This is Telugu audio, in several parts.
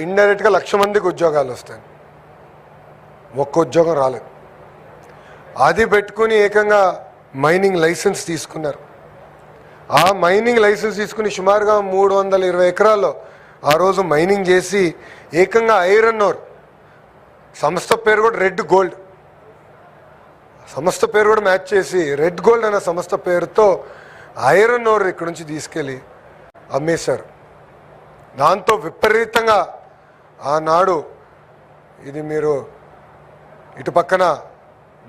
ఇండైరెక్ట్గా 1,00,000 మందికి ఉద్యోగాలు వస్తాయి. ఒక్క ఉద్యోగం రాలేదు. అది పెట్టుకుని ఏకంగా మైనింగ్ లైసెన్స్ తీసుకున్నారు. ఆ మైనింగ్ లైసెన్స్ తీసుకుని సుమారుగా 320 ఎకరాల్లో ఆ రోజు మైనింగ్ చేసి ఏకంగా ఐరన్ ఓర్, సంస్థ పేరు కూడా రెడ్ గోల్డ్, సంస్థ పేరు కూడా మ్యాచ్ చేసి రెడ్ గోల్డ్ అనే సంస్థ పేరుతో ఐరన్ ఓర్ ఇక్కడ నుంచి తీసుకెళ్ళి అమ్మేశారు. దాంతో విపరీతంగా ఆనాడు ఇది మీరు ఇటు పక్కన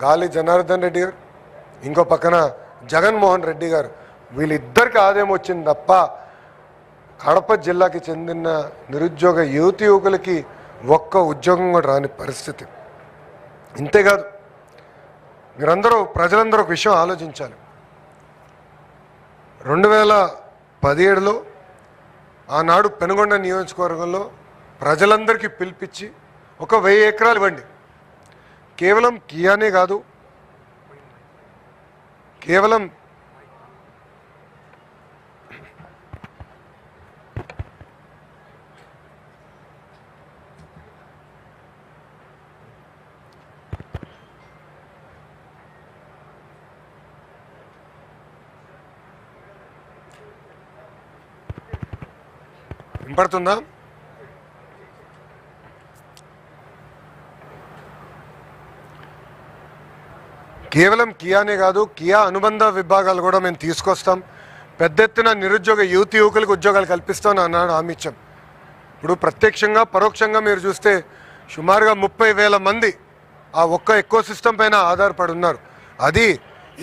గాలి జనార్దన్ రెడ్డి గారు, ఇంకో పక్కన జగన్మోహన్ రెడ్డి గారు, వీళ్ళిద్దరికి ఆదాయం వచ్చింది తప్ప కడప జిల్లాకి చెందిన నిరుద్యోగ యువకులకి ఒక్క ఉద్యోగం కూడా రాని పరిస్థితి. ఇంతేకాదు, మీరందరూ ప్రజలందరూ ఒక విషయం ఆలోచించాలి. 2017లో ఆనాడు పెనుగొండ నియోజకవర్గంలో ప్రజలందరికీ పిలిపించి ఒక 1000 ఎకరాలు ఇవ్వండి. కేవలం కియానే కాదు, కేవలం వినపడుతుందా? కేవలం కియానే కాదు, కియా అనుబంధ విభాగాలు కూడా మేము తీసుకొస్తాం. పెద్ద ఎత్తున నిరుద్యోగ యువకులకు ఉద్యోగాలు కల్పిస్తామని అన్నాడు హామీ ఇచ్చాం. ఇప్పుడు ప్రత్యక్షంగా పరోక్షంగా మీరు చూస్తే సుమారుగా 30,000 మంది ఆ ఒక్క ఎకో సిస్టమ్ పైన ఆధారపడి ఉన్నారు. అది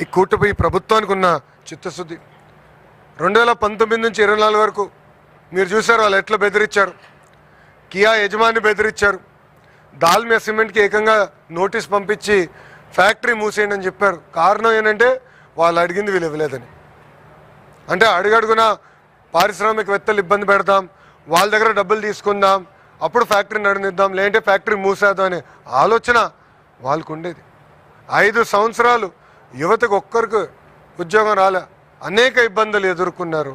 ఈ కూటమి ప్రభుత్వానికి ఉన్న చిత్తశుద్ధి. 2019 నుంచి 24 వరకు మీరు చూసారు వాళ్ళు ఎట్లా బెదిరించారు. కియా యజమాని బెదిరించారు. దాల్మియా సిమెంట్కి ఏకంగా నోటీస్ పంపించి ఫ్యాక్టరీ మూసేయండి అని చెప్పారు. కారణం ఏంటంటే వాళ్ళు అడిగింది వీళ్ళు ఇవ్వలేదని. అంటే అడుగడుగున పారిశ్రామికవేత్తలు ఇబ్బంది పెడతాం, వాళ్ళ దగ్గర డబ్బులు తీసుకుందాం, అప్పుడు ఫ్యాక్టరీ నడినిద్దాం, లేదంటే ఫ్యాక్టరీ మూసేద్దాం అనే ఆలోచన వాళ్ళకు ఉండేది. 5 సంవత్సరాలు యువతకు ఒక్కరికి ఉద్యోగం రాలే, అనేక ఇబ్బందులు ఎదుర్కొన్నారు.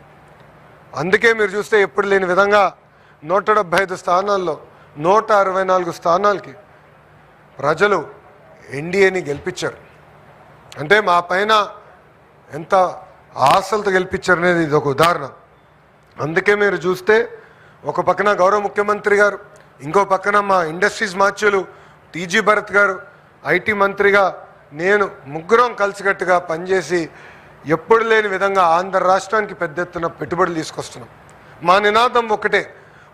అందుకే మీరు చూస్తే ఎప్పుడు లేని విధంగా 175 స్థానాల్లో 164 స్థానాలకి ప్రజలు ఎన్డీఏని గెలిపించారు. అంటే మా పైన ఎంత ఆశలతో గెలిపించారు అనేది ఇది ఒక ఉదాహరణ. అందుకే మీరు చూస్తే ఒక పక్కన గౌరవ ముఖ్యమంత్రి గారు, ఇంకో పక్కన మా ఇండస్ట్రీస్ మార్చులు టీజీ భరత్ గారు, ఐటీ మంత్రిగా నేను, ముగ్గురం కలిసికట్టుగా పనిచేసి ఎప్పుడు లేని విధంగా ఆంధ్ర రాష్ట్రానికి పెద్ద ఎత్తున పెట్టుబడులు తీసుకొస్తున్నాం. మా నినాదం ఒకటే,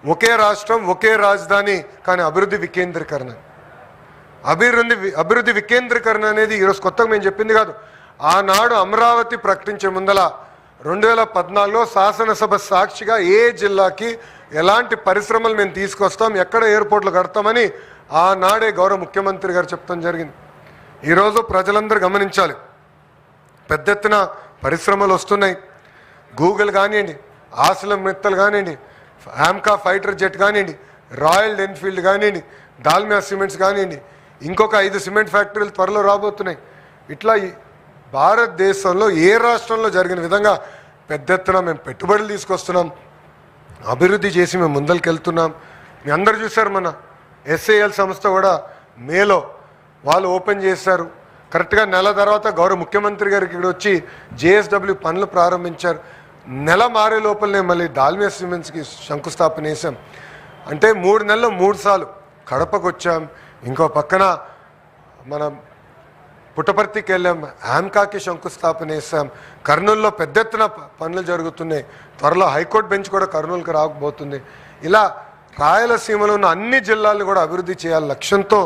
ఒకే రాష్ట్రం ఒకే రాజధాని, కానీ అభివృద్ధి వికేంద్రీకరణ. అభివృద్ధి వికేంద్రీకరణ అనేది ఈరోజు కొత్తగా మేము చెప్పింది కాదు. ఆనాడు అమరావతి ప్రకటించే ముందల 2014లో శాసనసభ సాక్షిగా ఏ జిల్లాకి ఎలాంటి పరిశ్రమలు మేము తీసుకొస్తాం, ఎక్కడ ఎయిర్పోర్ట్లు కడతామని ఆనాడే గౌరవ ముఖ్యమంత్రి గారు చెప్తాం జరిగింది. ఈరోజు ప్రజలందరూ గమనించాలి, పెద్ద ఎత్తున పరిశ్రమలు వస్తున్నాయి. గూగుల్ కానివ్వండి, ఆసిలం మిత్తల్ కానివ్వండి, ఆమ్కా ఫైటర్ జెట్ కానివ్వండి, రాయల్ ఎన్ఫీల్డ్ కానివ్వండి, దాల్మియా సిమెంట్స్ కానివ్వండి, ఇంకొక 5 సిమెంట్ ఫ్యాక్టరీలు త్వరలో రాబోతున్నాయి. ఇట్లా భారతదేశంలో ఏ రాష్ట్రంలో జరిగిన విధంగా పెద్ద ఎత్తున మేము పెట్టుబడులు తీసుకొస్తున్నాం, అభివృద్ధి చేసి మేము ముందరికి వెళ్తున్నాం. మీ అందరు చూశారు, మన ఎస్ఏఎల్ సంస్థ కూడా మేలో వాళ్ళు ఓపెన్ చేశారు. కరెక్ట్గా నెల తర్వాత గౌరవ ముఖ్యమంత్రి గారికి ఇక్కడ వచ్చి జేఎస్డబ్ల్యూ పనులు ప్రారంభించారు. నెల మారే లోపలనే మళ్ళీ దాల్మియా సిమెంట్స్కి శంకుస్థాపన చేశాం. అంటే 3 నెలల్లో 3 సార్లు కడపకు వచ్చాం. ఇంకో పక్కన మన పుట్టపర్తికి వెళ్ళాం, ఆమ్కాకి శంకుస్థాపన చేశాం. కర్నూలులో పెద్ద ఎత్తున పనులు జరుగుతున్నాయి. త్వరలో హైకోర్టు బెంచ్ కూడా కర్నూలుకి రాకపోతుంది. ఇలా రాయలసీమలో ఉన్న అన్ని జిల్లాలను కూడా అభివృద్ధి చేయాలి లక్ష్యంతో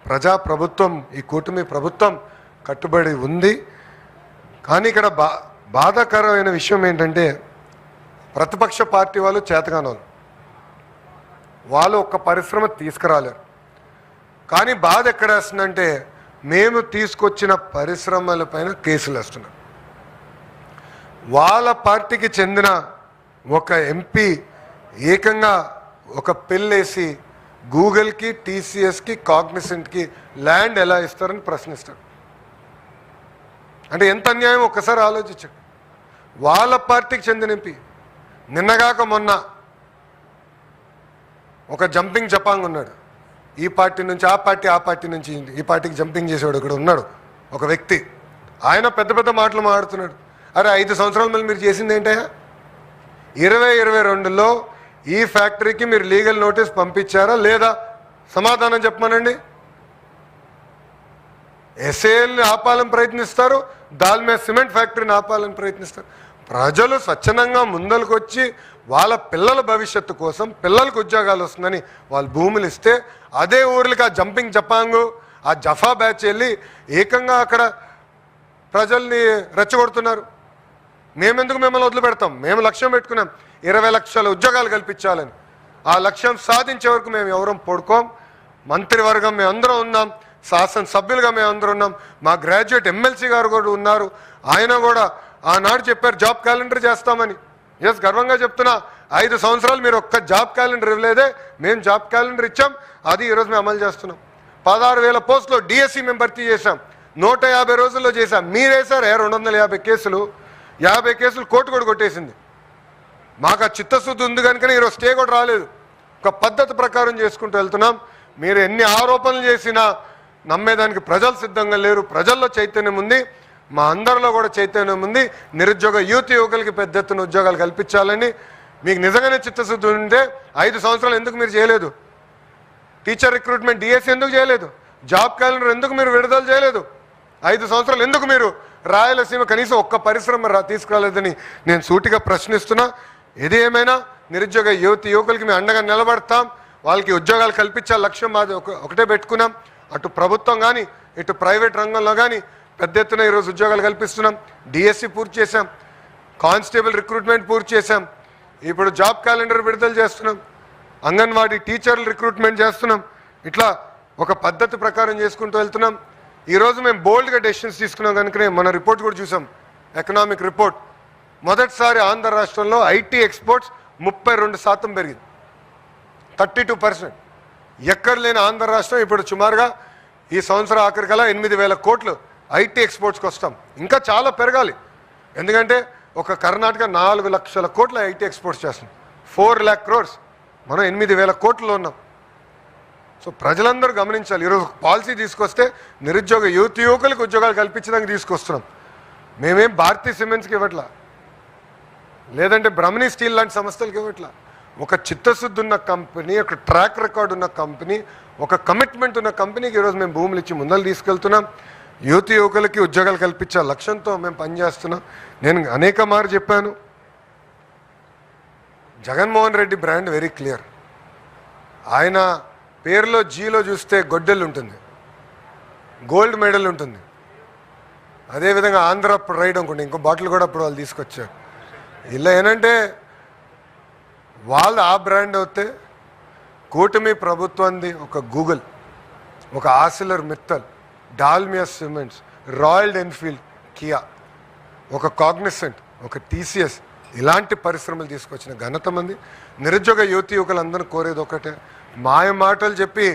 ప్రజాప్రభుత్వం, ఈ కూటమి ప్రభుత్వం కట్టుబడి ఉంది. కానీ ఇక్కడ బాధాకరమైన విషయం ఏంటంటే ప్రతిపక్ష పార్టీ వాళ్ళు చేతగానోళ్ళు, వాళ్ళు ఒక్క పరిశ్రమ తీసుకురాలేరు. కానీ బాధ ఎక్కడ వేస్తుందంటే మేము తీసుకొచ్చిన పరిశ్రమలపైన కేసులు వేస్తున్నారు. వాళ్ళ పార్టీకి చెందిన ఒక ఎంపీ ఏకంగా ఒక పిల్లేసి గూగుల్కి, టీసీఎస్కి, కాగ్నిసెంట్కి ల్యాండ్ ఎలా ఇస్తారని ప్రశ్నిస్తాడు. అంటే ఎంత అన్యాయం ఒక్కసారి ఆలోచించండి. వాళ్ళ పార్టీకి చెందిన ఎంపీ నిన్నగాక మొన్న ఒక జంపింగ్ జపాంగ్ ఉన్నాడు. ఈ పార్టీ నుంచి ఆ పార్టీ నుంచి ఈ పార్టీకి జంపింగ్ చేసేవాడు ఇక్కడ ఉన్నాడు ఒక వ్యక్తి. ఆయన పెద్ద పెద్ద మాటలు మాట్లాడుతున్నాడు. అరే 5 సంవత్సరాల మళ్ళీ మీరు చేసింది ఏంటయ్యా? 2022లో ఈ ఫ్యాక్టరీకి మీరు లీగల్ నోటీస్ పంపించారా లేదా? సమాధానం చెప్పమనండి. ఎస్ఏఎల్ని ఆపాలని ప్రయత్నిస్తారు, దాల్మియా సిమెంట్ ఫ్యాక్టరీని ఆపాలని ప్రయత్నిస్తారు. ప్రజలు స్వచ్ఛందంగా ముందలకు వచ్చి వాళ్ళ పిల్లల భవిష్యత్తు కోసం పిల్లలకు ఉద్యోగాలు వస్తుందని వాళ్ళు భూములు ఇస్తే అదే ఊర్లకి ఆ జంపింగ్ జపాంగు ఆ జఫా బ్యాచ్ వెళ్ళి ఏకంగా అక్కడ ప్రజల్ని రెచ్చగొడుతున్నారు. మేమెందుకు మిమ్మల్ని వదిలిపెడతాం? మేము లక్ష్యం పెట్టుకున్నాం 20 లక్షల ఉద్యోగాలు కల్పించాలని. ఆ లక్ష్యం సాధించే వరకు మేము ఎవరం పడుకోం. మంత్రివర్గం మేము అందరం ఉన్నాం, శాసనసభ్యులుగా మేము అందరం ఉన్నాం, మా గ్రాడ్యుయేట్ ఎమ్మెల్సీ గారు కూడా ఉన్నారు. ఆయన కూడా ఆనాడు చెప్పారు జాబ్ క్యాలెండర్ చేస్తామని. ఎస్, గర్వంగా చెప్తున్నా, 5 సంవత్సరాలు మీరు ఒక్క జాబ్ క్యాలెండర్ ఇవ్వలేదే, మేము జాబ్ క్యాలెండర్ ఇచ్చాం, అది ఈరోజు మేము అమలు చేస్తున్నాం. 16,000 పోస్టులో డిఎస్సి మేము భర్తీ చేశాం, 150 రోజుల్లో చేశాం. మీరేసారు 250 కేసులు, 50 కేసులు కోర్టు కూడా కొట్టేసింది. మాకు ఆ చిత్తశుద్ధి ఉంది కనుకనే ఈరోజు స్టే కూడా రాలేదు. ఒక పద్ధతి ప్రకారం చేసుకుంటూ వెళ్తున్నాం. మీరు ఎన్ని ఆరోపణలు చేసినా నమ్మేదానికి ప్రజలు సిద్ధంగా లేరు. ప్రజల్లో చైతన్యం ఉంది, మా అందరిలో కూడా చైతన్యం ఉంది. నిరుద్యోగ యువకులకి పెద్ద ఎత్తున ఉద్యోగాలు కల్పించాలని మీకు నిజంగానే చిత్తశుద్ధి ఉంటే 5 సంవత్సరాలు ఎందుకు మీరు చేయలేదు? టీచర్ రిక్రూట్మెంట్ డిఎస్సి ఎందుకు చేయలేదు? జాబ్ క్యాలెండర్ ఎందుకు మీరు విడుదల చేయలేదు? 5 సంవత్సరాలు ఎందుకు మీరు రాయలసీమ కనీసం ఒక్క పరిశ్రమ తీసుకురాలేదని నేను సూటిగా ప్రశ్నిస్తున్నా. ఏది ఏమైనా నిరుద్యోగ యువకులకి మేము అండగా నిలబడతాం. వాళ్ళకి ఉద్యోగాలు కల్పించాలి లక్ష్యం మాది ఒకటే పెట్టుకున్నాం. అటు ప్రభుత్వం కానీ ఇటు ప్రైవేట్ రంగంలో కానీ పెద్ద ఎత్తున ఈరోజు ఉద్యోగాలు కల్పిస్తున్నాం. డిఎస్సి పూర్తి చేశాం, కానిస్టేబుల్ రిక్రూట్మెంట్ పూర్తి చేశాం, ఇప్పుడు జాబ్ క్యాలెండర్ విడుదల చేస్తున్నాం, అంగన్వాడీ టీచర్లు రిక్రూట్మెంట్ చేస్తున్నాం. ఇట్లా ఒక పద్ధతి ప్రకారం చేసుకుంటూ వెళ్తున్నాం. ఈరోజు మేము బోల్డ్గా డెసిషన్స్ తీసుకున్నాం కనుకనే మన రిపోర్ట్ కూడా చూసాం, ఎకనామిక్ రిపోర్ట్. మొదటిసారి ఆంధ్ర రాష్ట్రంలో ఐటీ ఎక్స్పోర్ట్స్ 32% పెరిగింది, 32%. ఎక్కడ లేని ఆంధ్ర రాష్ట్రం ఇప్పుడు సుమారుగా ఈ సంవత్సరం ఆఖరికల్లా 8,000 కోట్లు ఐటీ ఎక్స్పోర్ట్స్కి వస్తాం. ఇంకా చాలా పెరగాలి, ఎందుకంటే ఒక కర్ణాటక 4 లక్షల కోట్ల ఐటీ ఎక్స్పోర్ట్స్ చేస్తుంది, 4 lakh crores. మనం 8,000 కోట్లలో ఉన్నాం. సో ప్రజలందరూ గమనించాలి. ఈరోజు పాలసీ తీసుకొస్తే నిరుద్యోగ యువకులకు ఉద్యోగాలు కల్పించడానికి తీసుకొస్తున్నాం. మేమేం భారతీయ సిమెంట్స్కి ఇవ్వట్లా, లేదంటే బ్రహ్మణి స్టీల్ లాంటి సంస్థలకు ఇవ్వట్లా. ఒక చిత్తశుద్ధి ఉన్న కంపెనీ, ఒక ట్రాక్ రికార్డ్ ఉన్న కంపెనీ, ఒక కమిట్మెంట్ ఉన్న కంపెనీకి ఈరోజు మేము భూములు ఇచ్చి ముందలు తీసుకెళ్తున్నాం. యువకులకి ఉద్యోగాలు కల్పించే లక్ష్యంతో మేము పనిచేస్తున్నాం. నేను అనేక మారు చెప్పాను, Jaganmohan Reddy brand very clear. ఆయన పేరులో జీలో చూస్తే గొడ్డెలు ఉంటుంది, గోల్డ్ మెడల్ ఉంటుంది. అదేవిధంగా ఆంధ్ర ప్రైడ్ అనుకోండి, ఇంకో బాటిల్ కూడా అప్పుడు వాళ్ళు తీసుకొచ్చారు. ఇలా ఏంటంటే వాళ్ళు ఆ బ్రాండ్ అవుతే కూటమి ప్రభుత్వాన్ని ఒక గూగుల్, ఒక ఆసిలర్ Mittal, Dalmia cements, royal Enfield, Kia, ఒక కాగ్నిసెంట్, ఒక టీసీఎస్ ఇలాంటి పరిశ్రమలు తీసుకొచ్చిన ఘనత మంది. నిరుద్యోగ యువకులందరూ కోరేది ఒకటే, మాయ మాటలు చెప్పి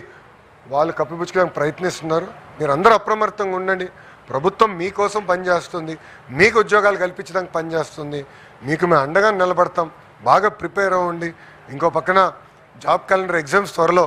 వాళ్ళు కప్పిపుచ్చుకోవడానికి ప్రయత్నిస్తున్నారు. మీరు అందరూ అప్రమత్తంగా ఉండండి. ప్రభుత్వం మీకోసం పనిచేస్తుంది, మీకు ఉద్యోగాలు కల్పించడానికి పనిచేస్తుంది. మీకు మేము అండగా నిలబడతాం. బాగా ప్రిపేర్ అవ్వండి. ఇంకో పక్కన జాబ్ క్యాలెండర్ ఎగ్జామ్స్ త్వరలో